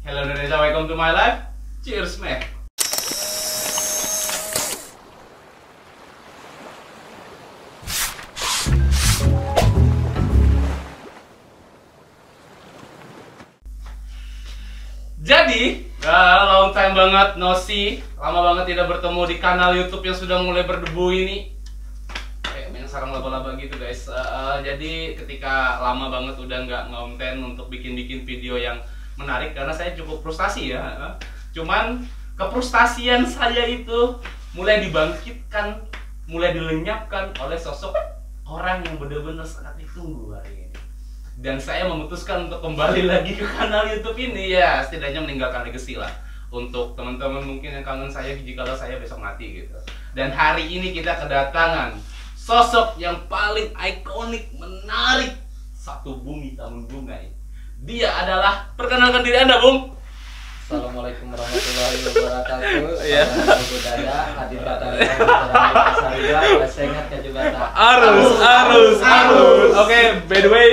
Hello Indonesia, welcome to my life. Cheers, man. Jadi, long time banget no see, lama banget tidak bertemu di kanal YouTube yang sudah mulai berdebu ini. Kayak main sarang laba-laba gitu guys. Jadi ketika lama banget udah nggak ngonten untuk bikin-bikin video yang menarik karena saya cukup frustasi ya. Cuman kefrustasian saya itu mulai dibangkitkan, mulai dilenyapkan oleh sosok orang yang benar-benar sangat ditunggu hari ini. Dan saya memutuskan untuk kembali lagi ke kanal YouTube ini, ya setidaknya meninggalkan legacy lah untuk teman-teman mungkin yang kangen saya jikalau saya besok mati gitu. Dan hari ini kita kedatangan sosok yang paling ikonik, menarik satu bumi tamun bunga ini. Dia adalah, perkenalkan diri Anda, Bung. Assalamualaikum warahmatullahi wabarakatuh. Iya. Budaya hadir datang Arus. Oke, by the way,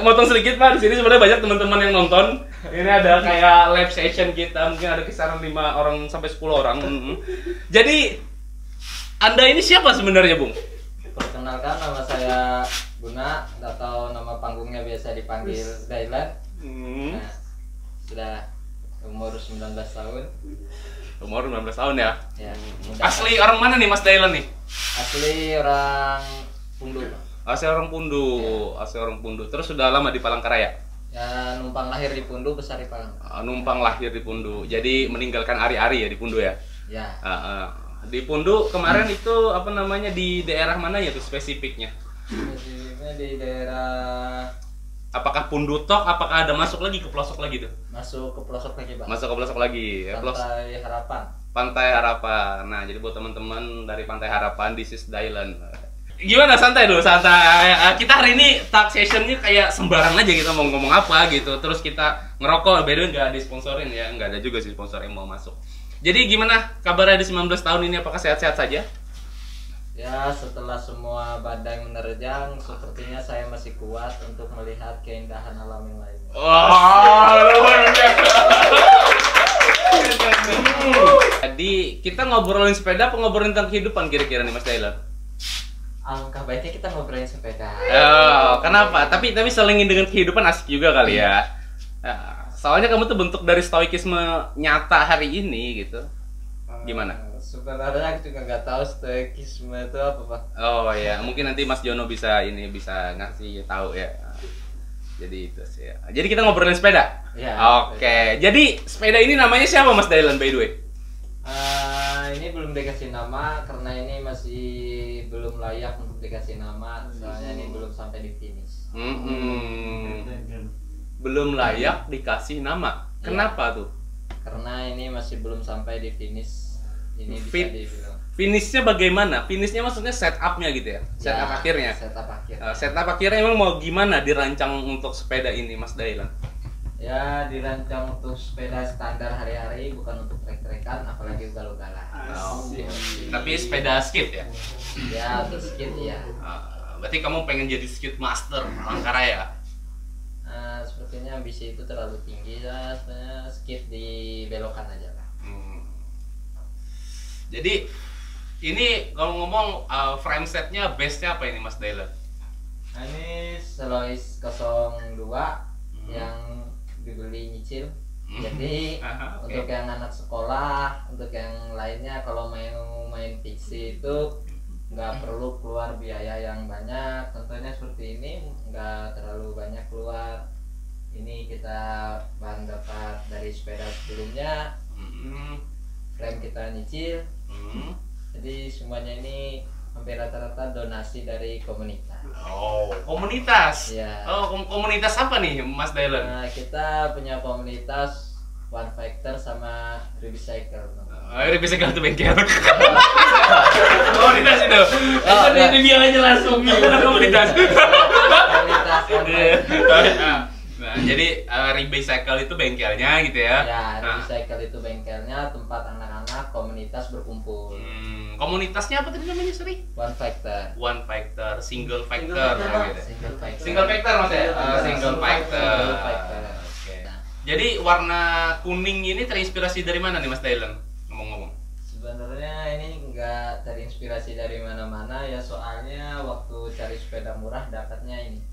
motong sedikit Pak. Di sini sebenarnya banyak teman-teman yang nonton. Ini ada kayak live session kita, mungkin ada kisaran 5 orang sampai 10 orang. Jadi Anda ini siapa sebenarnya, Bung? Perkenalkan, nama saya Buna atau nama panggungnya biasa dipanggil Dailan. Nah, sudah umur 19 tahun. Umur 19 tahun ya? Ya. Asli orang mana nih Mas Dailan nih? Asli orang Pundu. Asli orang Pundu. Ya. Asli orang Pundu. Terus sudah lama di Palangkaraya? Ya, numpang lahir di Pundu, besar di Palangkaraya. Numpang lahir di Pundu. Jadi meninggalkan ari-ari ya di Pundu ya? Ya. Di Pundu kemarin itu apa namanya, di daerah mana ya tuh spesifiknya? Spesifiknya di daerah, Apakah Pundu tok? Apakah ada masuk lagi ke pelosok lagi tuh? masuk ke pelosok lagi, Bang. Masuk ke pelosok lagi. Pantai Harapan. Pantai Harapan. Nah, jadi buat teman-teman dari Pantai Harapan, this is Dailan. Gimana, santai dulu, santai. Kita hari ini talk sessionnya kayak sembarang aja, kita mau ngomong apa gitu. Terus kita ngerokok, by the way nggak disponsorin ya, nggak ada juga sih sponsor yang mau masuk. Jadi gimana kabarnya di 19 tahun ini? Apakah sehat-sehat saja? Ya, setelah semua badai menerjang, sepertinya saya masih kuat untuk melihat keindahan alam yang lainnya. Jadi kita ngobrolin sepeda apa ngobrolin tentang kehidupan kira-kira nih Mas Dailan? Alangkah baiknya kita ngobrolin sepeda. Oh, kenapa? Tapi selingin dengan kehidupan asik juga kali ya. Soalnya kamu tuh bentuk dari stoikisme nyata hari ini gitu. Gimana? Sebenarnya aku juga nggak tahu stoikisme itu apa, Pak. Oh ya, mungkin nanti Mas Jono bisa ngasih tahu ya. Jadi itu sih ya. Jadi kita ngobrolin sepeda. Ya, Oke. Jadi sepeda ini namanya siapa Mas Dailan by the way? Ini belum dikasih nama karena ini masih belum layak untuk dikasih nama, soalnya ini belum sampai di finish. Belum layak dikasih nama. Kenapa tuh? Karena ini masih belum sampai di finish. Ini bisa dibilang. Finishnya bagaimana? Finishnya maksudnya setupnya gitu ya? Setup akhirnya? Setup akhir. Setup akhirnya emang mau gimana dirancang untuk sepeda ini Mas Dailan? Ya, dirancang untuk sepeda standar hari-hari, bukan untuk trek-trekan, apalagi ugal-ugalan. Tapi sepeda skate ya? Ya, untuk skate ya. Berarti kamu pengen jadi skate master Palangkaraya? Sepertinya ambisi itu terlalu tinggi ya, sebenarnya skate dibelokkan aja lah. Jadi ini kalau ngomong frame setnya base-nya apa ini Mas Dailan? Nah, ini Soloist 02 yang dibeli nyicil. Jadi untuk yang anak sekolah, untuk yang lainnya kalau main fiksi itu nggak perlu keluar biaya yang banyak. Contohnya seperti ini nggak terlalu banyak keluar. Ini kita bahan dapat dari sepeda sebelumnya, frame kita nyicil. Jadi semuanya ini hampir rata-rata donasi dari komunitas. Oh, komunitas. Ya. Oh, komunitas apa nih Mas Dailan? Nah, kita punya komunitas One Factor sama Recycle. Recycle itu bengkel. Komunitas itu. Itu dia aja langsung komunitas. Komunitas. Nah, jadi Recycle itu bengkelnya gitu ya? Ya, Recycle itu bengkelnya, tempat anak-anak komunitas berkumpul. Komunitasnya apa tadi namanya, sorry? One Factor. One Factor, Single Factor gitu. Single Factor. Single Factor Mas ya? Single Factor. Factor. Oke. Jadi warna kuning ini terinspirasi dari mana nih Mas Dylan? Ngomong-ngomong. Sebenarnya ini nggak terinspirasi dari mana-mana ya, soalnya waktu cari sepeda murah dapatnya ini.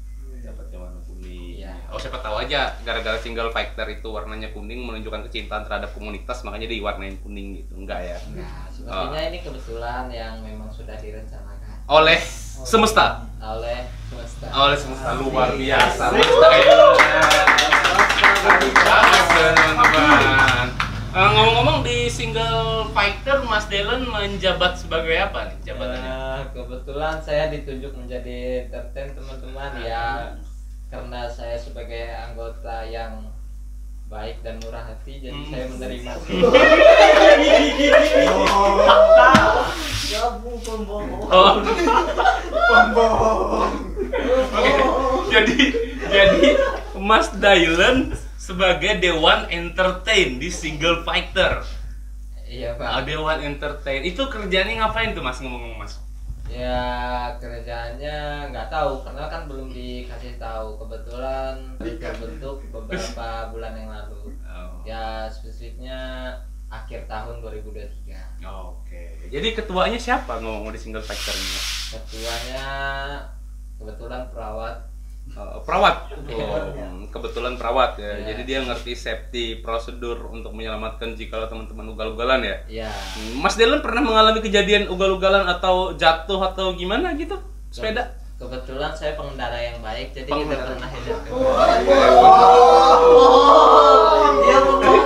Dapatnya warna kuning. Iya. Oh, siapa tahu aja gara-gara single fighter itu warnanya kuning menunjukkan kecintaan terhadap komunitas, makanya diwarnain kuning gitu. Enggak ya? Nah, sepertinya ini kebetulan yang memang sudah direncanakan Oleh semesta. oleh semesta. Oleh semesta luar biasa. Mas Dylan. Teman-teman. Ngomong-ngomong di single fighter, Mas Dylan menjabat sebagai apa nih jabatannya? Kebetulan saya ditunjuk menjadi entertain teman-teman ya, karena saya sebagai anggota yang baik dan murah hati, jadi saya menerima. Oh. Oke. Jadi Mas Dylan sebagai Dewan Entertain di single fighter. Iya Pak. Dewan Entertain itu kerjanya ngapain tuh Mas, ngomong-ngomong Mas? Ya kerjaannya nggak tahu karena kan belum dikasih tahu. Kebetulan terbentuk beberapa bulan yang lalu. Ya spesifiknya akhir tahun 2023. Oke. Jadi ketuanya siapa ngomong di single fighter ini? Ketuanya kebetulan perawat. Perawat. Kebetulan perawat ya. Jadi dia ngerti safety prosedur untuk menyelamatkan jika teman-teman ugal-ugalan ya. Iya. Mas Dylan pernah mengalami kejadian ugal-ugalan atau jatuh atau gimana gitu sepeda? Kebetulan saya pengendara yang baik, jadi Pengendara. tidak pernah hidup. Dia bohong.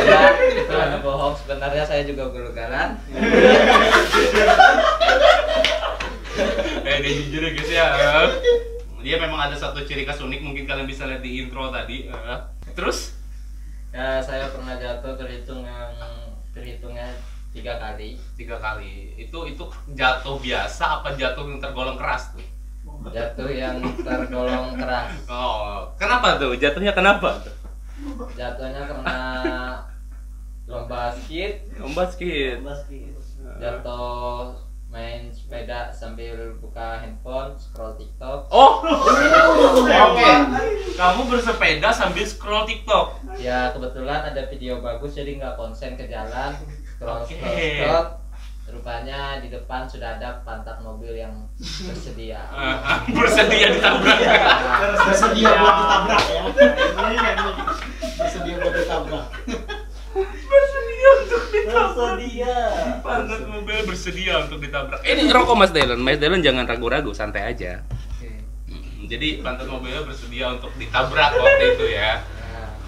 Ya, itu ada bohong. Sebenarnya saya juga ugal-ugalan. Dia jujur ya guys ya. Dia memang ada satu ciri khas unik, mungkin kalian bisa lihat di intro tadi. Terus? Ya, saya pernah jatuh terhitungnya 3 kali. 3 kali. Itu jatuh biasa apa jatuh yang tergolong keras tuh? Jatuh yang tergolong keras. Oh, kenapa tuh? Jatuhnya kenapa tuh? Jatuhnya karena lomba skate, jatuh main sepeda sambil buka handphone, scroll TikTok. Oh, oke. Kamu bersepeda sambil scroll TikTok. Ya kebetulan ada video bagus jadi nggak konsen ke jalan, scroll. Rupanya di depan sudah ada pantat mobil yang bersedia. Bersedia ditabrak. Bersedia buat ditabrak ya. Bersedia buat ditabrak. Bersedia untuk ditabrak. Bersedia. Pantat mobil bersedia untuk ditabrak. Ini rokok Mas Dylan. Mas Dylan jangan ragu-ragu, santai aja. Jadi pantat mobilnya bersedia untuk ditabrak waktu itu ya.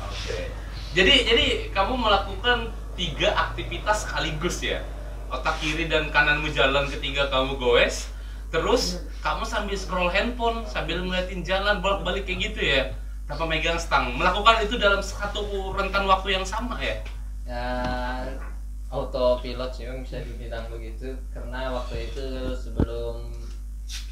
Oke. Jadi kamu melakukan 3 aktivitas sekaligus ya. Otak kiri dan kananmu jalan, ketiga kamu goes. Terus kamu sambil scroll handphone, sambil ngeliatin jalan bolak-balik kayak gitu ya. Tanpa megang stang. Melakukan itu dalam satu rentan waktu yang sama ya. Ya autopilot sih bisa dibilang begitu, karena waktu itu sebelum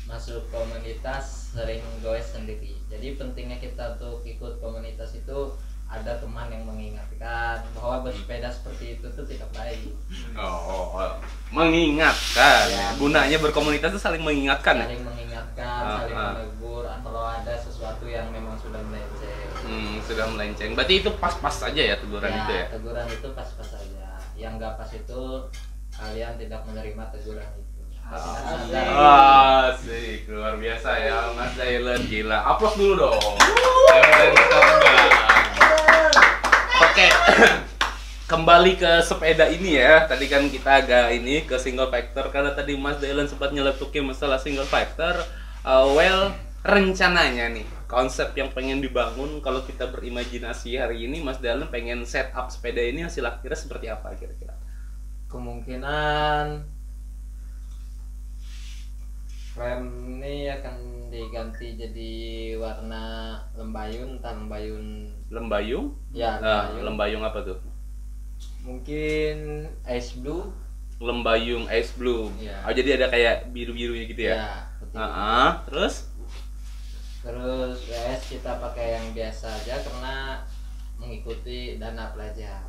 masuk komunitas sering goes sendiri. Jadi pentingnya kita untuk ikut komunitas itu ada teman yang mengingatkan bahwa bersepeda seperti itu tuh tidak baik. Mengingatkan. Ya. Gunanya berkomunitas itu saling mengingatkan. Saling mengingatkan, saling menegur kalau ada sesuatu yang memang sudah melenceng. Sudah melenceng. Berarti itu pas-pas saja ya teguran itu ya. Teguran itu pas-pas saja. Yang nggak pas itu kalian tidak menerima teguran itu. Asik, luar biasa ya Mas Dylan, gila. Aplaus dulu dong. Oke. Kembali ke sepeda ini ya. Tadi kan kita agak ini ke single factor karena tadi Mas Dylan sempat nyeletukin masalah single factor. Rencananya nih, konsep yang pengen dibangun kalau kita berimajinasi hari ini, Mas Dylan pengen set up sepeda ini hasil akhirnya seperti apa kira-kira? Kemungkinan rem ini akan diganti jadi warna lembayung, entah Lembayung? ya Lembayung apa tuh? mungkin ice blue. Lembayung ice blue. Ya. Oh, jadi ada kayak biru-birunya gitu ya? Ya, Terus WS kita pakai yang biasa aja karena mengikuti dana pelajar.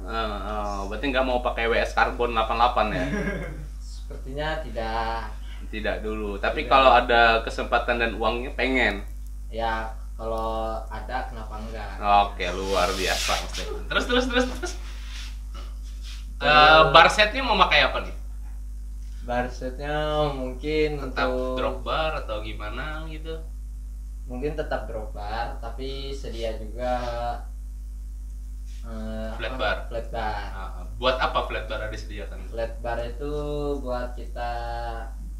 Berarti nggak mau pakai WS Carbon 88 ya? Sepertinya tidak. Tidak dulu. Tapi kalau ada kesempatan dan uangnya pengen. Ya kalau ada kenapa enggak. Oke, luar biasa Mas Dylan. Terus. Bar setnya mau pakai apa nih? Bar setnya mungkin Tetap untuk drop bar atau gimana gitu? mungkin tetap drop bar, tapi sedia juga Flat bar. Flat bar. Buat apa flat bar disediakan? Flat bar itu buat kita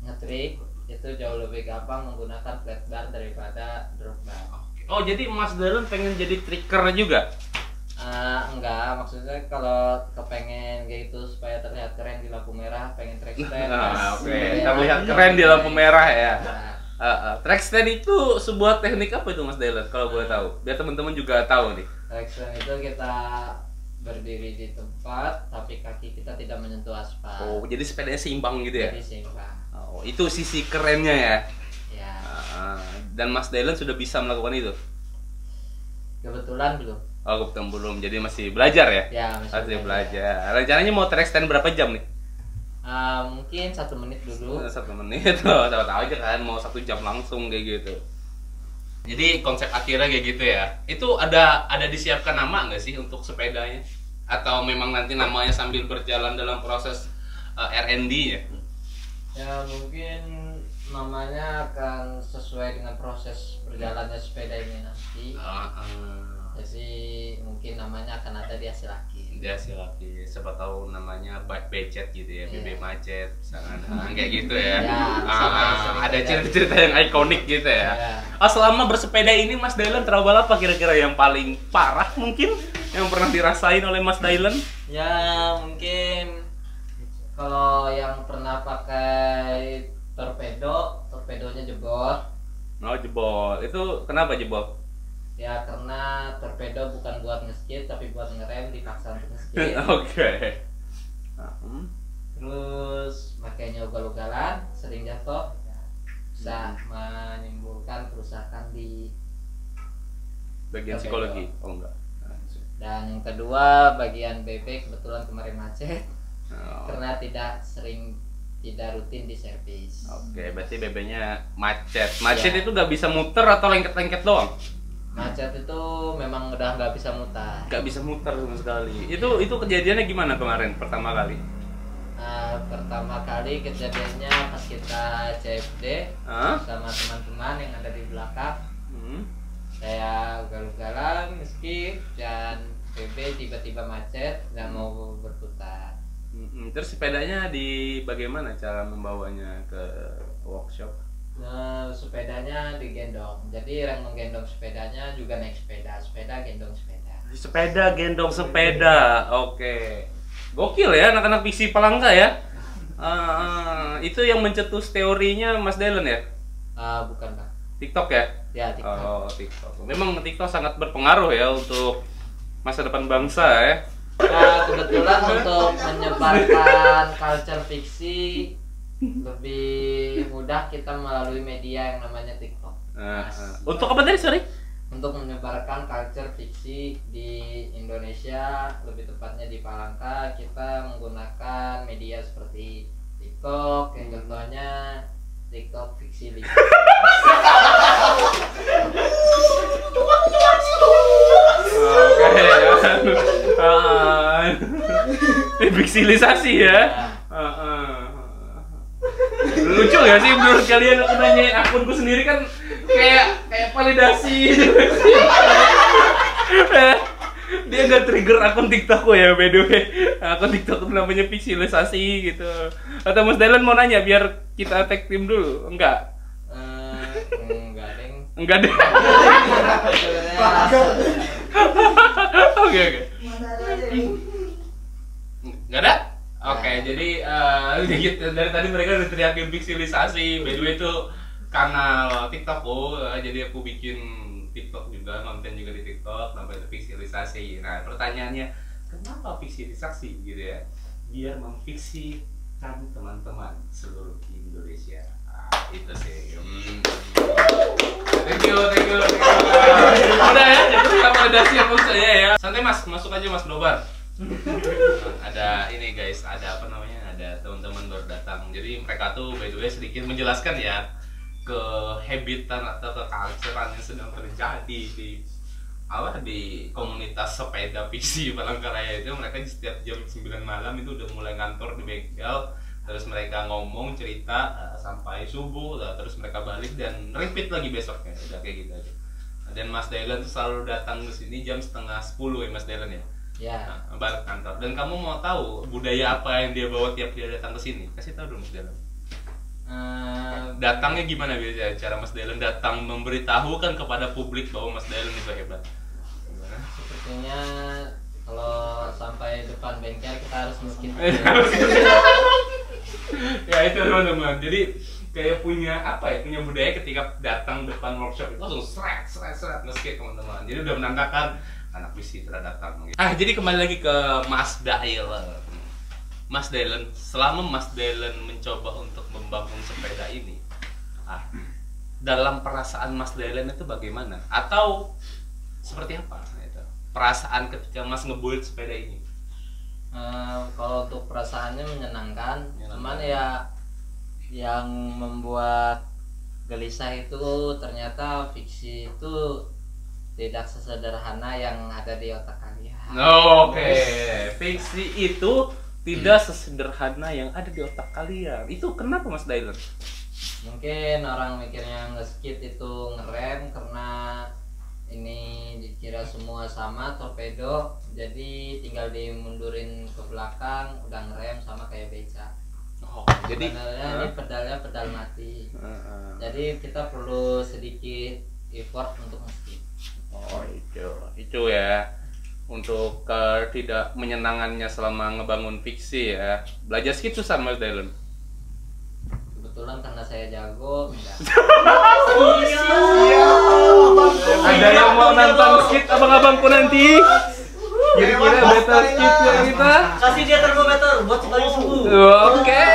ngetrik itu jauh lebih gampang menggunakan flat bar daripada drop bar. Oh, jadi Mas Dylan pengen jadi tricker juga? Enggak, maksudnya kalau kepengen kayak gitu supaya terlihat keren di lampu merah, pengen track stand. Oke, terlihat keren di lampu merah ya. Track stand itu sebuah teknik apa itu Mas Dylan kalau boleh tahu? Biar teman-teman juga tahu nih. Track stand itu kita berdiri di tempat tapi kaki kita tidak menyentuh aspal. Oh, jadi sepedanya seimbang gitu ya? Jadi seimbang. Oh, itu sisi kerennya ya. Ya. Dan Mas Dylan sudah bisa melakukan itu? Kebetulan belum. Oh, kebetulan belum. Jadi masih belajar ya? Ya, Masih belajar. Rencananya mau track stand berapa jam nih? Mungkin 1 menit dulu. 1 menit tuh, tahu aja kan mau 1 jam langsung kayak gitu. Jadi konsep akhirnya kayak gitu ya. Itu ada disiapkan nama nggak sih untuk sepedanya? Atau memang nanti namanya sambil berjalan dalam proses R&D ya? Ya mungkin namanya akan sesuai dengan proses berjalannya sepeda ini nanti. Jadi mungkin namanya akan ada di hasil akhir. Dia sih lagi, siapa tahu namanya bike becet gitu ya, BB macet, misalkan kayak gitu ya. Ada cerita-cerita yang ikonik gitu ya. Selama bersepeda ini Mas Dylan travel apa kira-kira yang paling parah mungkin yang pernah dirasain oleh Mas Dylan? Ya mungkin kalau yang pernah pakai torpedonya jebol. Oh, jebol. Itu kenapa jebol? Ya karena torpedo bukan buat nge-skate tapi buat ngerem, dipaksa untuk nge-skate. Oke. Terus makanya ugal-ugalan, sering jatuh, bisa menimbulkan kerusakan di bagian torpedo. psikologi. Oh enggak. Dan yang kedua bagian BB kebetulan kemarin macet karena tidak rutin di servis. Oke, berarti BB-nya macet. Macet itu nggak bisa muter atau lengket-lengket doang? Macet itu memang udah nggak bisa mutar. Nggak bisa muter sama sekali. Itu kejadiannya gimana kemarin pertama kali? Pertama kali kejadiannya pas kita CFD sama teman-teman yang ada di belakang. Saya ugal-ugalan meski dan BB tiba-tiba macet nggak mau berputar. Terus sepedanya bagaimana cara membawanya ke workshop? Sepedanya digendong, jadi yang menggendong sepedanya juga naik sepeda gendong sepeda. Oke, gokil ya anak-anak Piksi Palangka ya. Itu yang mencetus teorinya Mas Dylan ya? Bukan Bang, TikTok ya? ya TikTok. Oh, TikTok. Memang TikTok sangat berpengaruh ya untuk masa depan bangsa ya. Kebetulan untuk menyebarkan culture fiksi lebih mudah kita melalui media yang namanya TikTok. Untuk apa tadi, sorry? Untuk menyebarkan culture fiksi di Indonesia, lebih tepatnya di Palangka, kita menggunakan media seperti TikTok, yang contohnya TikTok fiksi list. Fiksilisasi ya. Lucu gak sih menurut kalian aku nanya akunku sendiri kan kayak validasi gitu. Dia nggak trigger akun TikTokku ya, by the way. Akun TikTok namanya fiksilisasi gitu. Atau Mas Dylan mau nanya biar kita tag team dulu? Enggak. Enggak deh. Oke. Enggak ada? Oke, jadi gitu. Dari tadi mereka udah teriakin fiksilisasi. By the way itu kanal TikTokku, jadi aku bikin TikTok juga, konten juga di TikTok, namanya fiksilisasi. Nah, pertanyaannya, kenapa fiksilisasi gitu ya? Biar memfiksikan teman-teman seluruh Indonesia. Itu sih. Thank you. Udah ya, jadi validasi yang maksud saya ya. Santai Mas, masuk aja Mas Nobar. Ada ini guys, ada apa namanya? Ada teman-teman baru datang. Jadi mereka tuh by the way sedikit menjelaskan ya. kehabitan atau keculturean yang sedang terjadi di komunitas sepeda PC Palangkaraya itu. Mereka setiap jam 9 malam itu udah mulai kantor di bengkel, terus mereka ngomong cerita sampai subuh, terus mereka balik dan repeat lagi besoknya, udah kayak gitu aja. Dan Mas Dylan tuh selalu datang ke sini jam setengah 10 ya Mas Dylan ya. Ya. Nah, balik kantor. Dan kamu mau tahu budaya apa yang dia bawa tiap dia datang ke sini? Kasih tahu dong Mas Dylan. Datangnya gimana biasanya? Cara Mas Dylan datang memberitahukan kepada publik bahwa Mas Dylan itu hebat. Gimana? Sepertinya kalau sampai depan bengkel kita harus meskip. Ya itu teman-teman. Jadi kayak punya apa ya? Punya budaya ketika datang depan workshop itu langsung seret nge-skate teman-teman. Jadi udah menandakan anak PC telah datang. Jadi kembali lagi ke Mas Dylan. Mas Dylan, selama Mas Dylan mencoba untuk membangun sepeda ini, dalam perasaan Mas Dylan itu bagaimana? Atau seperti apa? Perasaan ketika Mas ngebuild sepeda ini? Kalau untuk perasaannya menyenangkan, cuman ya yang membuat gelisah itu ternyata fiksi itu tidak sesederhana yang ada di otak kalian. Oke. Fiksi itu tidak sesederhana yang ada di otak kalian. Itu kenapa Mas Dylan? Mungkin orang mikirnya nge-skid itu ngerem karena ini dikira semua sama torpedo, jadi tinggal dimundurin ke belakang udah ngerem sama kayak beca. Jadi sebenarnya ini pedal mati. Jadi kita perlu sedikit effort untuk nge-skid. Itu ya, untuk tidak menyenangannya selama ngebangun fiksi ya. Belajar skit susah Mas Dylan? Kebetulan karena saya jago, enggak. Ada yang mau nonton skit abang-abangku nanti? Kira-kira battle skitnya kita? Kasih dia termometer buat paling suhu. Oke.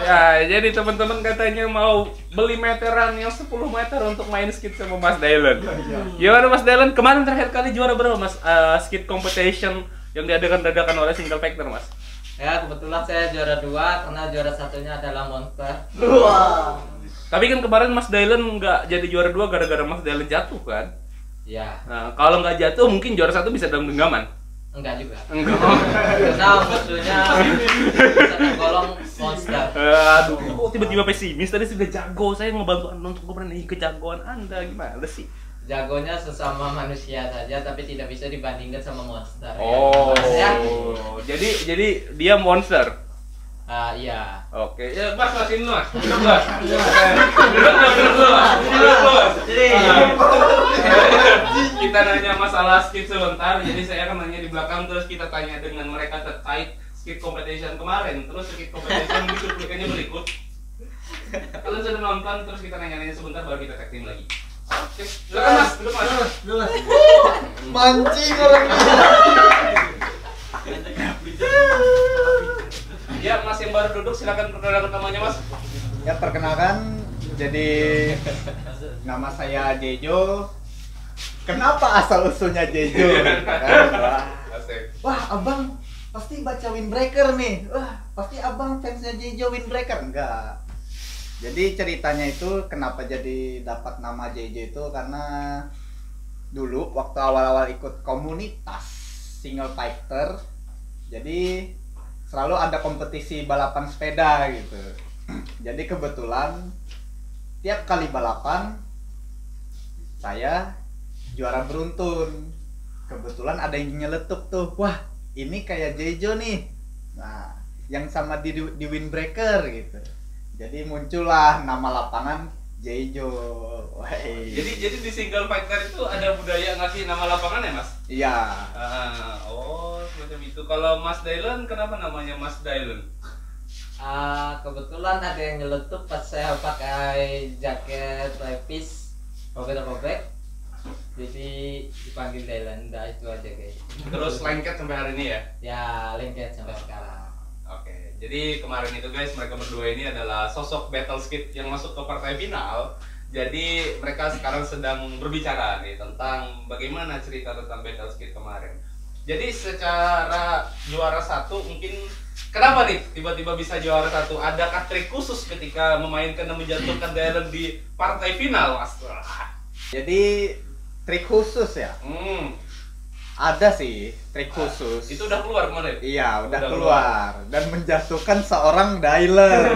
Nah, jadi teman-teman katanya mau beli meteran yang 10 meter untuk main skit sama Mas Dylan. Gimana Mas Dylan? Kemarin terakhir kali juara berapa Mas? Skit competition yang diadakan dadakan oleh Single Factor Mas? Ya kebetulan saya juara 2 karena juara satunya adalah Monster. Wah. Tapi kan kemarin Mas Dylan nggak jadi juara 2 gara-gara Mas Dylan jatuh kan? Ya. Nah, kalau nggak jatuh mungkin juara 1 bisa dalam genggaman. Enggak juga. Enggak. Karena musuhnya bisa tergolong Monster. Aduh, kok tiba-tiba pesimis? Tadi sudah jago, saya ngebantu Anda untuk memenuhi kejagoan Anda. Gimana sih? Jagonya sesama manusia saja, tapi tidak bisa dibandingkan sama Monster. Oh, ya. jadi dia monster. Iya. Oke, ya Mas masukin lu Mas. Duduk Mas. Duduk Mas. Kita nanya masalah skit sebentar, jadi saya akan nanya di belakang terus kita tanya dengan mereka terkait skit competition kemarin, terus skit competition cuplikannya berikut. Kalian sudah nonton, terus kita nanya-nanya sebentar baru kita tag team lagi. Oke, silakan Mas, duduk Mas. Mancing orang ini. Ya, Mas yang baru duduk silakan perkenalan namanya Mas. Ya perkenalkan, jadi nama saya Jejo. Kenapa asal usulnya Jejo? Wah abang pasti baca Windbreaker nih. Wah pasti abang fansnya Jejo Windbreaker. Enggak. Jadi ceritanya itu kenapa jadi dapat nama Jejo itu karena dulu waktu awal-awal ikut komunitas Single Fighter, jadi selalu ada kompetisi balapan sepeda gitu. Jadi kebetulan tiap kali balapan saya juara beruntun. Kebetulan ada yang nyeletuk tuh, wah ini kayak Jejo nih. Nah, yang sama di Windbreaker gitu. Jadi muncullah nama lapangan Jejo. Jadi di Single Fighter itu ada budaya ngasih nama lapangan ya Mas? Iya. Semacam itu. Kalau Mas Dylan, kenapa namanya Mas Dylan? Kebetulan ada yang nyeletuk pas saya pakai jaket levis robek-robek, jadi dipanggil Dylan. Udah itu aja guys. Terus lengket sampai hari ini ya? Ya lengket sampai sekarang. Oke, jadi kemarin itu guys, mereka berdua ini adalah sosok battle skit yang masuk ke partai final. Jadi mereka sekarang sedang berbicara nih tentang bagaimana cerita tentang battle skit kemarin. Jadi secara juara 1 mungkin Kenapa nih tiba-tiba bisa juara 1? Adakah trik khusus ketika memainkan dan menjatuhkan Dylan di partai final, Mas? Jadi trik khusus ya? Ada sih trik khusus. Itu udah keluar kemarin? Iya, udah keluar. Dan menjatuhkan seorang Dylan.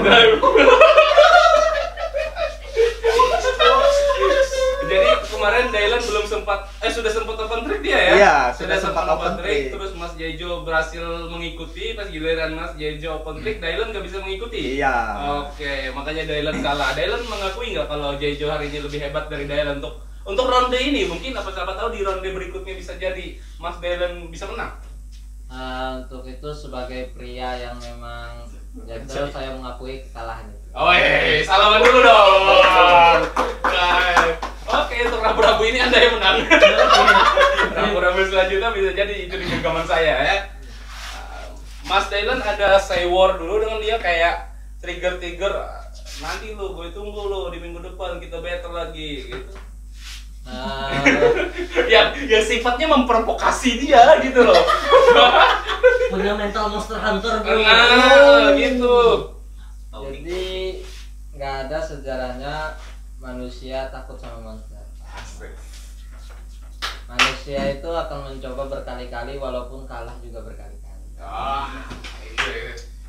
Jadi kemarin Dylan belum sempat, sudah sempat open trick dia ya? Iya, sudah sempat open trick. trick. Terus Mas Jejo berhasil mengikuti, pas giliran Mas Jejo open trick, Dylan gak bisa mengikuti? Iya. Oke, makanya Dylan kalah. Dylan mengakui nggak kalau Jejo hari ini lebih hebat dari Dylan untuk ronde ini? Mungkin apa siapa tahu di ronde berikutnya bisa jadi Mas Dylan bisa menang. Untuk itu sebagai pria yang memang jago, saya mengakui kekalahan itu. Oh salaman dulu dong. Oke, untuk rabu-rabu ini Anda yang menang. Rabu-rabu selanjutnya bisa jadi itu di genggaman saya ya. Mas Dylan ada say war dulu dengan dia, kayak trigger nanti lu, gue tunggu lu di minggu depan kita battle lagi gitu. yang sifatnya memprovokasi dia gitu loh. Punya mental monster hunter bro. Nah, gitu. Jadi nggak ada sejarahnya manusia takut sama monster. Manusia itu akan mencoba berkali-kali walaupun kalah juga berkali-kali.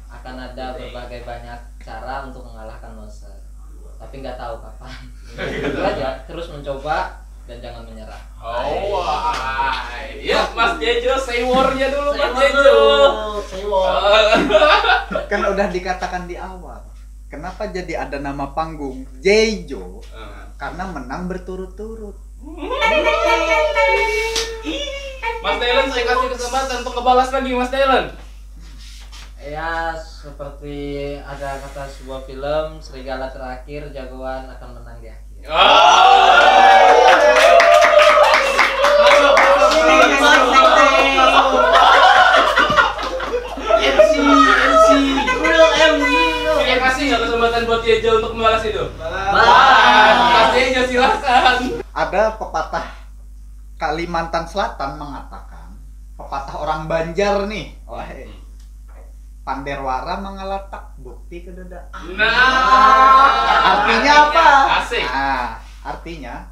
Akan ada berbagai banyak cara untuk mengalahkan monster, tapi nggak tahu kapan. Itu aja, terus mencoba dan jangan menyerah. Ya Mas Jejo, say war-nya dulu Mas Jejo. Say war. Kan udah dikatakan di awal. Kenapa jadi ada nama panggung Jejo? Karena menang berturut-turut. Mas Dylan, saya kasih kesempatan untuk ngebalas lagi Mas Dylan. Ya, seperti ada kata sebuah film, serigala terakhir, jagoan akan menang di akhir. Terima kasih nggak kesempatan buat Jejo untuk membalas itu? Mas Jejo silakan. Ada pepatah Kalimantan Selatan mengatakan, pepatah orang Banjar nih. Panderwara mengalatak, bukti kededa. Artinya apa? Asik. Nah, artinya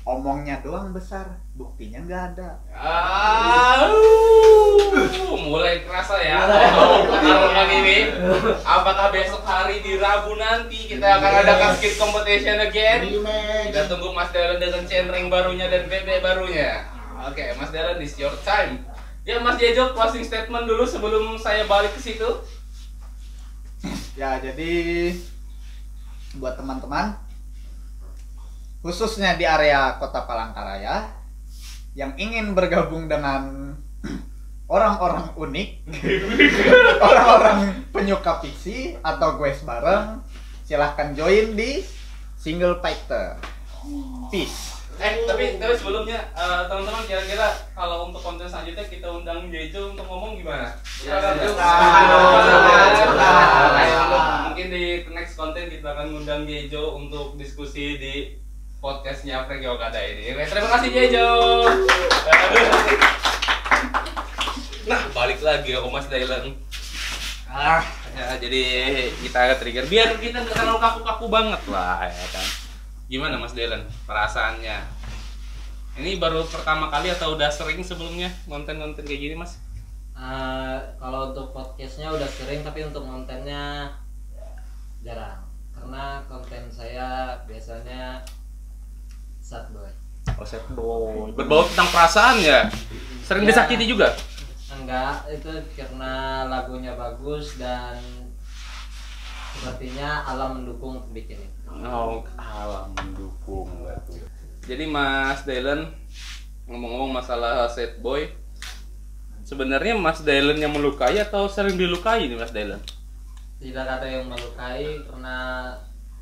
omongnya doang besar, buktinya nggak ada. Mulai kerasa ya pertarungan ini. Apakah besok hari di Rabu nanti kita akan ada skit competition again? Kita tunggu Mas Dylan dengan centering barunya dan BB barunya. Oke, Mas Dylan, it's your time. Ya Mas Jejo, closing statement dulu sebelum saya balik ke situ. Ya, jadi buat teman-teman khususnya di area Kota Palangkaraya yang ingin bergabung dengan orang-orang unik, orang-orang penyuka fiksi atau quest bareng, silahkan join di Single Fighter. Peace. Tapi sebelumnya teman-teman, kira-kira kalau untuk konten selanjutnya kita undang Jejo untuk ngomong gimana? Mungkin di next konten kita akan undang Jejo untuk diskusi di podcastnya Franky Okada ini. Terima kasih Jejo. Nah, balik lagi ke Mas Dylan. Ya, jadi kita trigger biar kita nggak terlalu kaku-kaku banget lah, ya kan. Gimana Mas Dylan perasaannya? Ini baru pertama kali atau udah sering sebelumnya konten-konten kayak gini Mas? Kalau untuk podcastnya udah sering, tapi untuk kontennya jarang. Karena konten saya biasanya sad boy. Oh, sad boy. Berbau tentang perasaan ya? Sering disakiti juga? Enggak, itu karena lagunya bagus dan sepertinya alam mendukung untuk bikin itu. Oh, alam mendukung tuh. Jadi Mas Dylan, ngomong-ngomong masalah sad boy, sebenarnya Mas Dylan yang melukai atau sering dilukai nih Mas Dylan? Tidak ada yang melukai, karena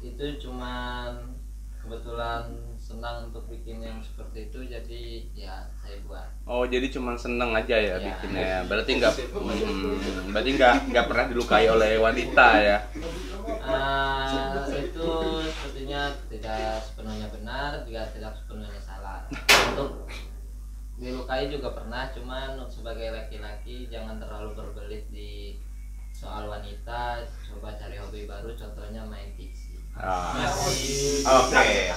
itu cuman kebetulan senang untuk bikin yang seperti itu, jadi ya saya buat. Oh, jadi cuman seneng aja ya, Ya. bikinnya. Berarti nggak pernah dilukai oleh wanita ya? Itu sepertinya tidak sepenuhnya benar, juga tidak sepenuhnya salah. Untuk dilukai juga pernah, cuman sebagai laki-laki jangan terlalu berbelit di soal wanita, coba cari hobi baru, contohnya main fiksi. Oke.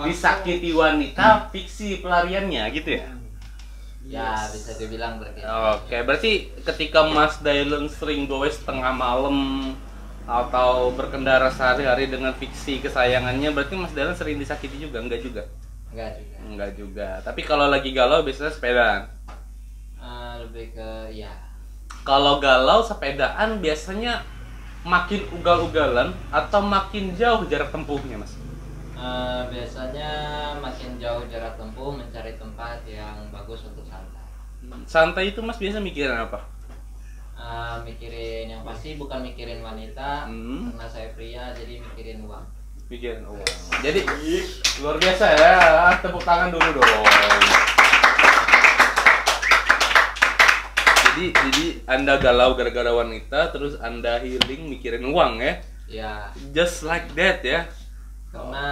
Disakiti wanita, fiksi pelariannya gitu ya? Ya bisa dibilang begitu. Oke, berarti ketika Mas Dylan sering goes tengah malam atau berkendara sehari-hari dengan fiksi kesayangannya, berarti Mas Dylan sering disakiti juga? Enggak juga? Enggak juga. Tapi kalau lagi galau biasanya sepedaan? Lebih ke ya. Kalau galau sepedaan biasanya makin ugal-ugalan atau makin jauh jarak tempuhnya, Mas? Biasanya makin jauh jarak tempuh, mencari tempat yang bagus untuk santai. Santai itu Mas biasa mikirin apa? Mikirin yang pasti bukan mikirin wanita, karena saya pria jadi mikirin uang. Mikirin uang. Jadi luar biasa ya, tepuk tangan dulu dong. Jadi Anda galau gara-gara wanita, terus Anda healing mikirin uang ya? Ya. Just like that ya? Karena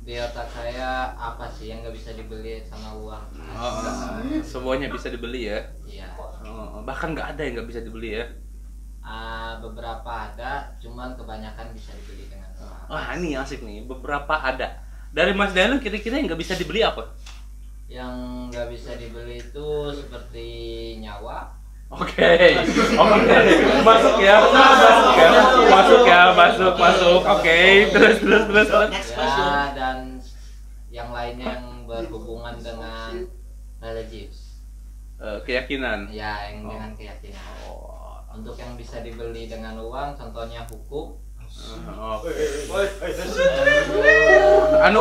di otak saya apa sih yang nggak bisa dibeli sama uang? Semuanya bisa dibeli ya? Iya. Bahkan nggak ada yang nggak bisa dibeli ya? Beberapa ada, cuman kebanyakan bisa dibeli dengan uang. Wah ini asik nih, beberapa ada. Dari Mas Dylan kira-kira yang nggak bisa dibeli apa? Yang nggak bisa dibeli itu seperti nyawa. Oke. Masuk ya. Oke, terus. Ya, dan yang lainnya yang berhubungan dengan religius. Keyakinan. Ya, yang dengan keyakinan. Untuk yang bisa dibeli dengan uang, contohnya hukum.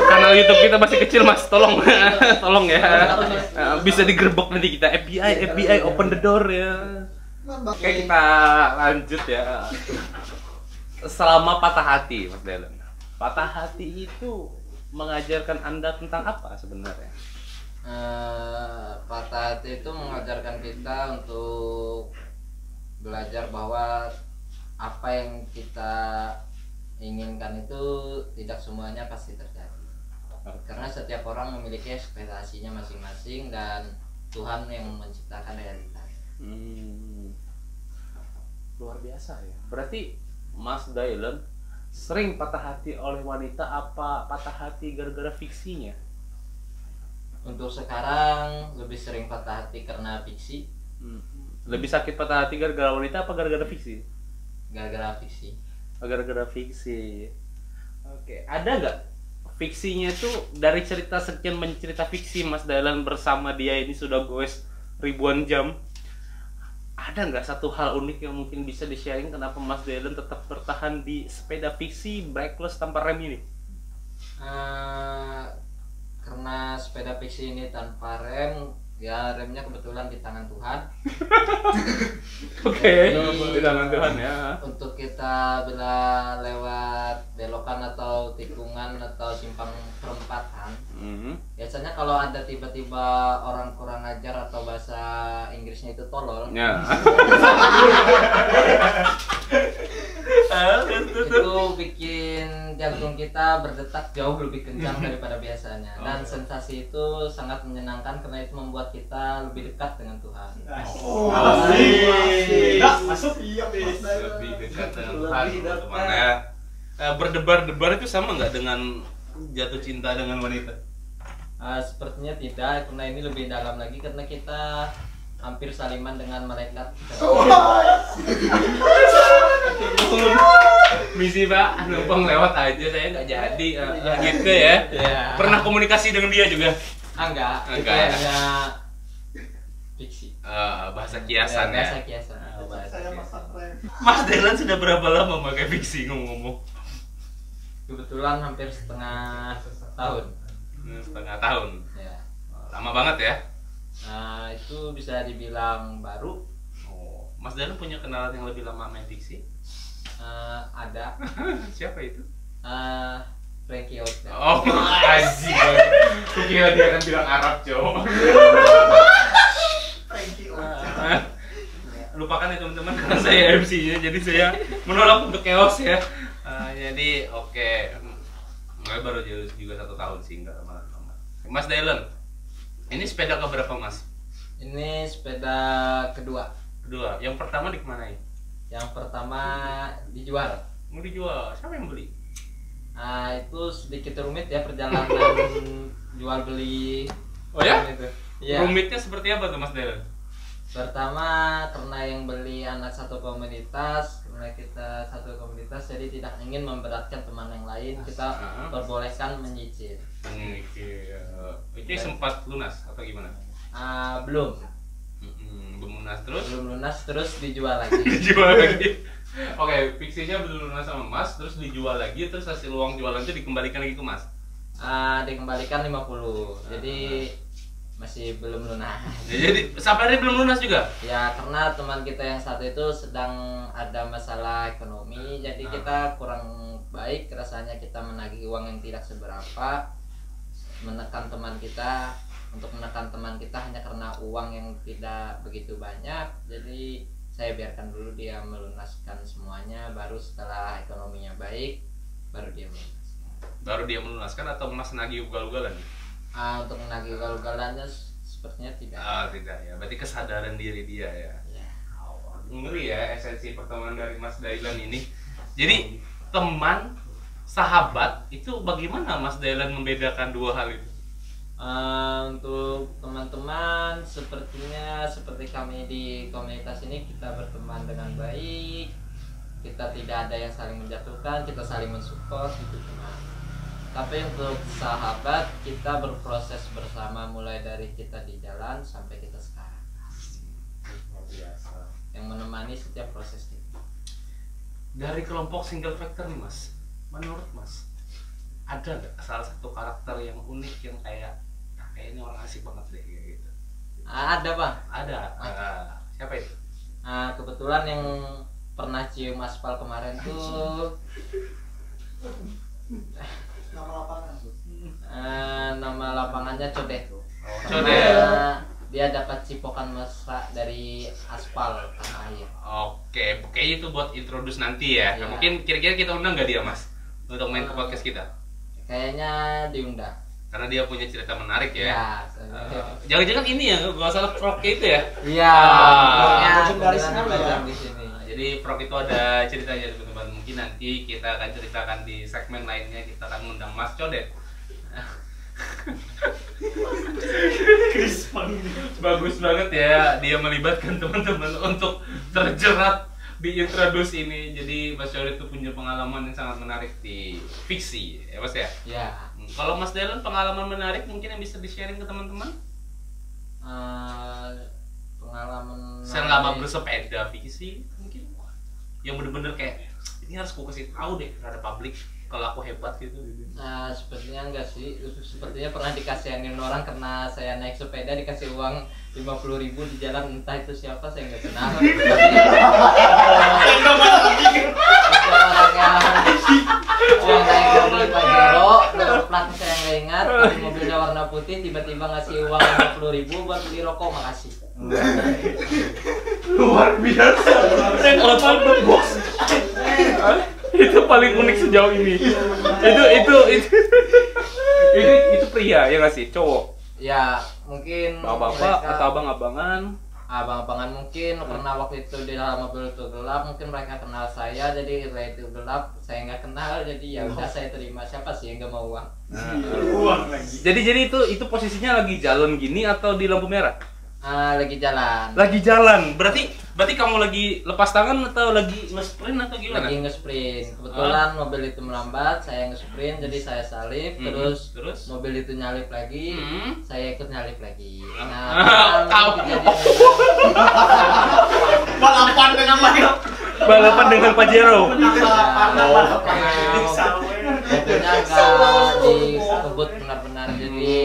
Kanal YouTube kita masih kecil Mas, tolong ya. Bisa digerebek nanti kita FBI open the door ya. Oke, kita lanjut ya. Selama patah hati Mas Dylan, patah hati itu mengajarkan Anda tentang apa sebenarnya? Patah hati itu mengajarkan kita untuk belajar bahwa apa yang kita inginkan itu tidak semuanya pasti terjadi. Karena setiap orang memiliki ekspektasinya masing-masing dan Tuhan yang menciptakan realita. Luar biasa ya. Berarti Mas Dylan sering patah hati oleh wanita, apa patah hati gara-gara fiksinya? Untuk sekarang lebih sering patah hati karena fiksi. Lebih sakit patah hati gara-gara wanita apa gara-gara fiksi? Gara-gara fiksi. Gara-gara fiksi. Oke, ada nggak fiksinya tuh dari cerita sekian mencerita fiksi Mas Dylan bersama dia ini sudah goes ribuan jam? Ada nggak satu hal unik yang mungkin bisa di-sharing kenapa Mas Dylan tetap bertahan di sepeda fiksi brakeless tanpa rem ini? Karena sepeda fiksi ini tanpa rem, ya remnya kebetulan di tangan Tuhan. Oke, di tangan Tuhan ya. Untuk kita bila lewat belokan atau tikungan atau simpang perempatan, biasanya kalau ada tiba-tiba orang kurang ajar atau bahasa Inggrisnya itu tolol, Ya. itu bikin jantung kita berdetak jauh lebih kencang daripada biasanya, dan sensasi itu sangat menyenangkan karena itu membuat kita lebih dekat dengan Tuhan. Masuk Lebih dekat dengan Tuhan, teman-teman ya. Berdebar-debar itu sama nggak dengan jatuh cinta dengan wanita? Sepertinya tidak, karena ini lebih dalam lagi karena kita hampir saliman dengan malaikat. Misi Pak, numpang lewat aja, saya nggak jadi gitu ya. Pernah komunikasi dengan dia juga? Enggak. Itu Enggak. hanya fiksi. Bahasa kiasan ya. Bahasa kiasan. Mas Dylan sudah berapa lama pakai fiksi ngomong-ngomong? Kebetulan hampir setengah tahun. Setengah tahun. Ya. Lama banget ya. Itu bisa dibilang baru. Mas Dylan punya kenalan yang lebih lama main fiksi? Ada. Siapa itu? Frankie Ocean. Oh, anjing. Kukira dia akan bilang Arab, cowok. Lupakan ya teman-teman, karena saya MC-nya, jadi saya menolak untuk chaos ya. Jadi oke. Nggak baru juga 1 tahun sih, nggak lama-lama. Mas Dylan, ini sepeda keberapa Mas? Ini sepeda kedua. Kedua. Yang pertama di mana ya? Yang pertama dijual. Mau dijual, siapa yang beli? Itu sedikit rumit ya perjalanan jual beli. Oh ya? Itu. Ya. Rumitnya seperti apa tuh Mas Dylan? Pertama karena yang beli anak satu komunitas, karena kita satu komunitas jadi tidak ingin memberatkan teman yang lain, kita perbolehkan menyicil. Itu sempat lunas atau gimana? Belum. Belum lunas terus? Belum lunas terus dijual lagi. Dijual lagi. Oke, fiksinya belum lunas sama Mas, terus dijual lagi, terus hasil uang jualan itu dikembalikan lagi ke Mas? Dikembalikan 50. Jadi masih belum lunas. Jadi sampai hari belum lunas juga? Ya karena teman kita yang satu itu sedang ada masalah ekonomi, jadi kita kurang baik rasanya kita menagih uang yang tidak seberapa, menekan teman kita. Untuk menekan teman kita hanya karena uang yang tidak begitu banyak, jadi saya biarkan dulu dia melunaskan semuanya, baru setelah ekonominya baik baru dia melunaskan. Baru dia melunaskan atau Mas nagih ugal-ugalan? Untuk menagih ugal-ugalannya sepertinya tidak. Tidak ya, berarti kesadaran diri dia ya. Ya. Ngeri ya esensi pertemanan dari Mas Dylan ini. Jadi teman, sahabat itu bagaimana Mas Dylan membedakan dua hal itu? Untuk teman-teman sepertinya seperti kami di komunitas ini kita berteman dengan baik, kita tidak ada yang saling menjatuhkan, kita saling mensupport gitu teman. Tapi untuk sahabat kita berproses bersama mulai dari kita di jalan sampai kita sekarang. Luar biasa. Yang menemani setiap proses kita. Dari kelompok single factor nih Mas, menurut Mas ada nggak salah satu karakter yang unik yang kayak ini orang asik banget deh kayak gitu? Ada Bang. Ada. Siapa itu? Kebetulan yang pernah cium aspal kemarin tuh Nama lapangan tuh. Nama lapangannya Codet. Codet. Dia dapat cipokan mesra dari aspal tanah air. Oke, itu buat introduce nanti ya. Ya. Mungkin kira-kira kita undang nggak dia Mas untuk main ke podcast kita? Kayaknya diundang. Karena dia punya cerita menarik ya. Ya. Jangan-jangan ini ya, nggak salah Prok itu ya? Iya. Legendarisnya ya. Di sini. Jadi Prok itu ada ceritanya teman-teman. Mungkin nanti kita akan ceritakan di segmen lainnya. Kita akan mengundang Mas Codet. Bagus banget ya dia melibatkan teman-teman untuk terjerat di introduce ini. Jadi Mas Codet itu punya pengalaman yang sangat menarik di fiksi ya Mas ya. Ya. Kalau Mas Dylan pengalaman menarik mungkin yang bisa di-sharing ke teman-teman? Pengalaman Selama bersepeda fiksi mungkin yang bener-bener kayak ini harus aku kasih tahu deh terhadap publik kalau aku hebat gitu. Sepertinya enggak sih. Sepertinya pernah dikasihanin orang karena saya naik sepeda dikasih uang 50.000 di jalan, entah itu siapa saya nggak kenal. Orang naik mobil Pajero, platnya saya nggak ingat, tapi mobilnya warna putih, tiba-tiba ngasih uang 50.000 buat beli rokok, makasih. Luar biasa. Telepon the box. Itu paling unik sejauh ini. Itu pria ya nggak sih? Cowok? Ya mungkin Bapak-bapak mereka- atau abang-abangan? abang-abangan mungkin karena waktu itu di dalam mobil itu gelap, mungkin mereka kenal saya, jadi ketika itu gelap saya nggak kenal, jadi ya udah saya terima. Siapa sih yang nggak mau uang? Uang lagi. Jadi itu posisinya lagi jalan gini atau di lampu merah? Lagi jalan. Lagi jalan. Berarti kamu lagi lepas tangan atau lagi nge-sprint atau gimana? Lagi nge-sprint. Kebetulan mobil itu melambat, saya nge-sprint, jadi saya salip, terus mobil itu nyalip lagi, saya ikut nyalip lagi. Balapan dengan Pajero. Balapan dengan Pajero. Mobilnya nggak dikebut benar-benar, jadi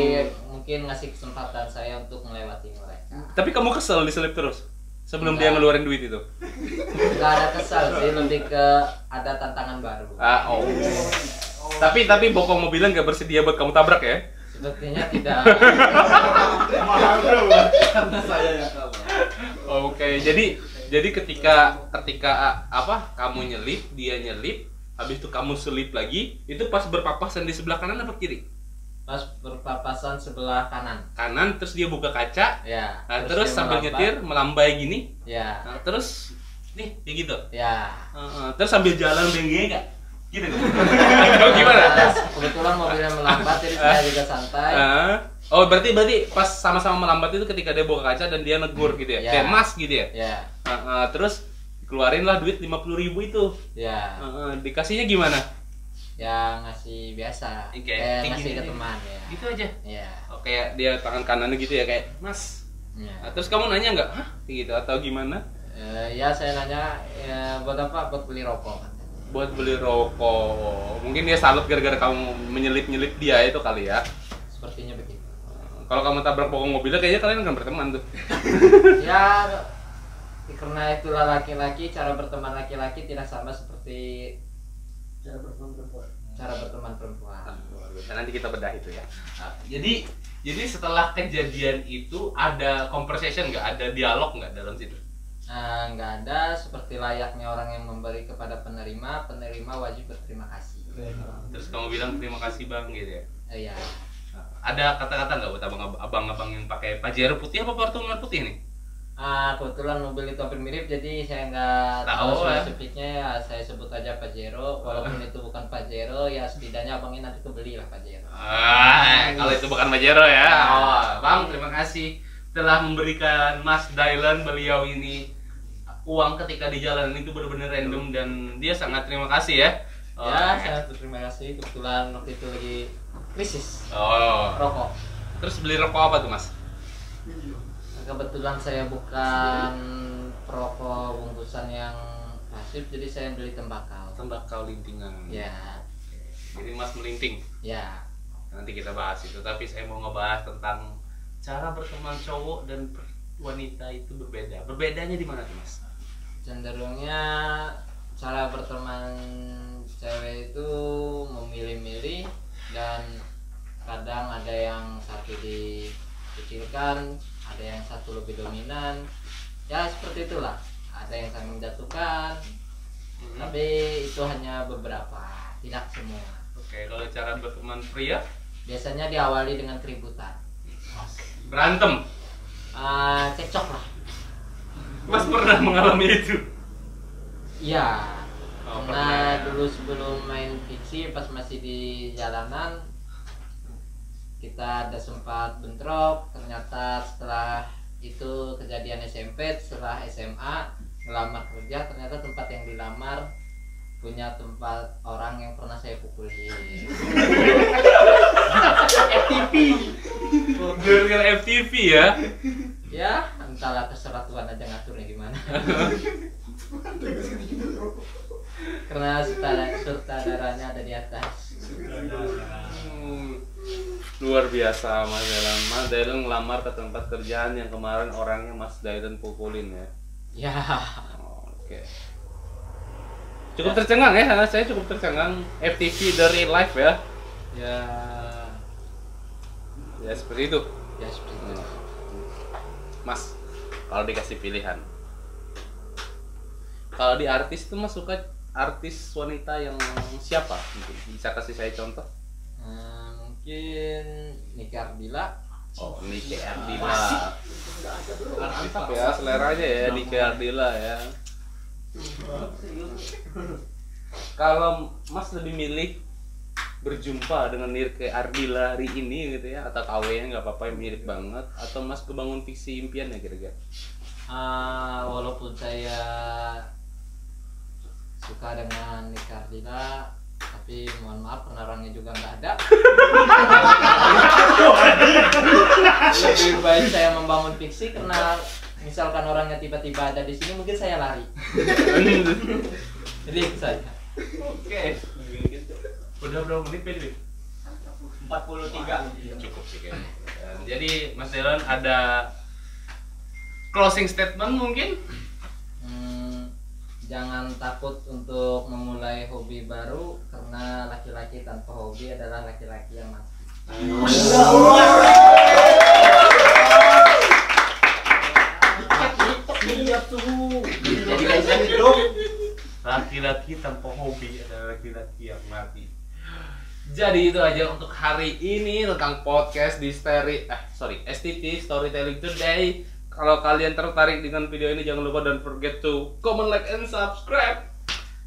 mungkin ngasih kesempatan saya untuk melewati mereka. Tapi kamu kesel diselip terus sebelum dia Enggak. ngeluarin duit itu? Nggak ada kesal sih, lebih ke ada tantangan baru. Tapi bokong mobilnya nggak bersedia buat kamu tabrak ya? Sepertinya tidak. Mahal bro. Karena saya yang kalah. Oke, jadi ketika apa kamu nyelip, dia nyelip, habis itu kamu selip lagi, itu pas berpapasan di sebelah kanan apa kiri? Pas berpapasan sebelah kanan. Kanan, terus dia buka kaca, Ya. nah, terus dia sambil melambat. nyetir melambai gini, Ya. nah, terus nih kayak gitu. Ya. Terus sambil jalan bengge nggak? Gitu nggak? Gimana? Kebetulan mobilnya melambat jadi saya juga santai. Oh berarti pas sama-sama melambat itu ketika dia buka kaca dan dia negur gitu ya? Kayak Mas gitu ya? Ya. Terus keluarinlah duit 50.000 itu. Ya. Dikasihnya gimana? Ya ngasih biasa. Kayak ngasih ke teman ya. Gitu aja. Ya. Oh, kayak dia tangan kanannya gitu ya kayak Mas. Ya. Terus kamu nanya nggak? Hah? Gitu atau gimana? Ya saya nanya ya, buat apa? Buat beli rokok. Buat beli rokok. Mungkin dia salut gara-gara kamu menyelip-nyelip dia itu kali ya. Sepertinya begitu. Kalau kamu tabrak pokok mobilnya kayaknya kalian akan berteman tuh. Ya karena itulah laki-laki, cara berteman laki-laki tidak sama seperti Cara berteman perempuan. Luar biasa. Nanti kita bedah itu ya. Jadi setelah kejadian itu ada conversation nggak? Ada dialog nggak dalam situ? Nggak ada, seperti layaknya orang yang memberi kepada penerima wajib berterima kasih. Terus kamu bilang terima kasih bang gitu ya? Iya. Ada kata-kata nggak buat abang-abang yang pakai Pajero putih apa Fortuner putih nih? Kebetulan mobil itu hampir mirip, jadi saya nggak tahu spesifiknya ya, saya sebut aja Pajero. Walaupun itu bukan Pajero, ya setidaknya abangnya nanti kebeli lah Pajero. Kalau itu bukan Pajero ya. Bang, terima kasih telah memberikan Mas Dylan beliau ini uang ketika di jalan. Itu benar-benar random dan dia sangat terima kasih ya. Sangat berterima kasih. Kebetulan waktu itu lagi krisis rokok. Terus beli rokok apa tuh Mas? Kebetulan saya bukan perokok bungkusan yang pasif, jadi saya beli tembakau. Tembakau lintingan. Ya. Jadi Mas melinting. Ya. Nanti kita bahas itu. Tapi saya mau ngebahas tentang cara berteman cowok dan wanita itu berbeda. Berbedanya di mana tuh Mas? Cenderungnya cara berteman cewek itu memilih-milih dan kadang ada yang satu dikecilkan, ada yang satu lebih dominan, ya seperti itulah. Ada yang saling menjatuhkan, tapi itu hanya beberapa, tidak semua. Oke, kalau cara berteman pria biasanya diawali dengan keributan, berantem, cekcok lah. Mas pernah mengalami itu? Iya. Karena pernah. dulu sebelum main fiksi pas masih di jalanan kita ada sempat bentrok. Ternyata setelah itu kejadian SMP, setelah SMA ngelamar kerja, ternyata tempat yang dilamar punya tempat orang yang pernah saya pukulin. FTV. Dengan FTV ya? Ya, entahlah terserah Tuhan aja ngaturnya gimana. Karena sutradaranya ada di atas. Luar biasa Mas Dylan. Mas Dylan ngelamar ke tempat kerjaan yang kemarin orangnya Mas Dylan pukulin ya. Ya. Oke. Cukup tercengang ya, saya cukup tercengang. FTV dari live ya. Ya seperti itu. Ya seperti itu. Mas, kalau dikasih pilihan, kalau di artis tuh Mas suka artis wanita yang siapa? Mungkin bisa kasih saya contoh? Mungkin Nike Ardilla. Oh, Nike Ardilla. Mantap ya seleranya ya Nike Ardilla ya. Kalau Mas lebih milih berjumpa dengan Nike Ardilla hari ini gitu ya, atau KW-nya nggak apa-apa yang mirip banget, atau Mas kebangun fiksi impian ya kira-kira? Walaupun saya suka dengan Nike Ardilla, tapi mohon maaf penerangnya juga nggak ada. Lebih baik saya membangun fiksi, karena misalkan orangnya tiba-tiba ada di sini mungkin saya lari. Jadi itu saja. Oke. Udah berapa menit Pedri? 43. Cukup sih kayaknya. Jadi Mas Dylan ada closing statement mungkin? Jangan takut untuk memulai hobi baru, karena laki-laki tanpa hobi adalah laki-laki yang mati. Laki-laki tanpa hobi adalah laki-laki yang mati. Jadi itu aja untuk hari ini tentang podcast di STV Storytelling Today. Kalau kalian tertarik dengan video ini jangan lupa don't forget to comment, like, and subscribe.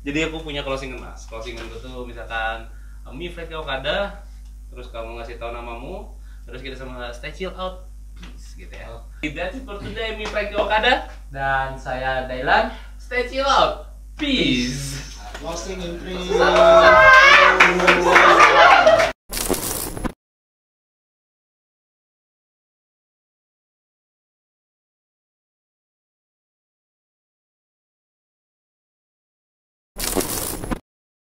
Jadi aku punya closingan mas. Closingan gue tuh misalkan Mi Frankie Okada, terus kamu ngasih tahu namamu, terus kita sama stay chill out, peace gitu ya. That's it for today, Mi Frankie Okada Dan saya Dailan. stay chill out, peace. Closing in 3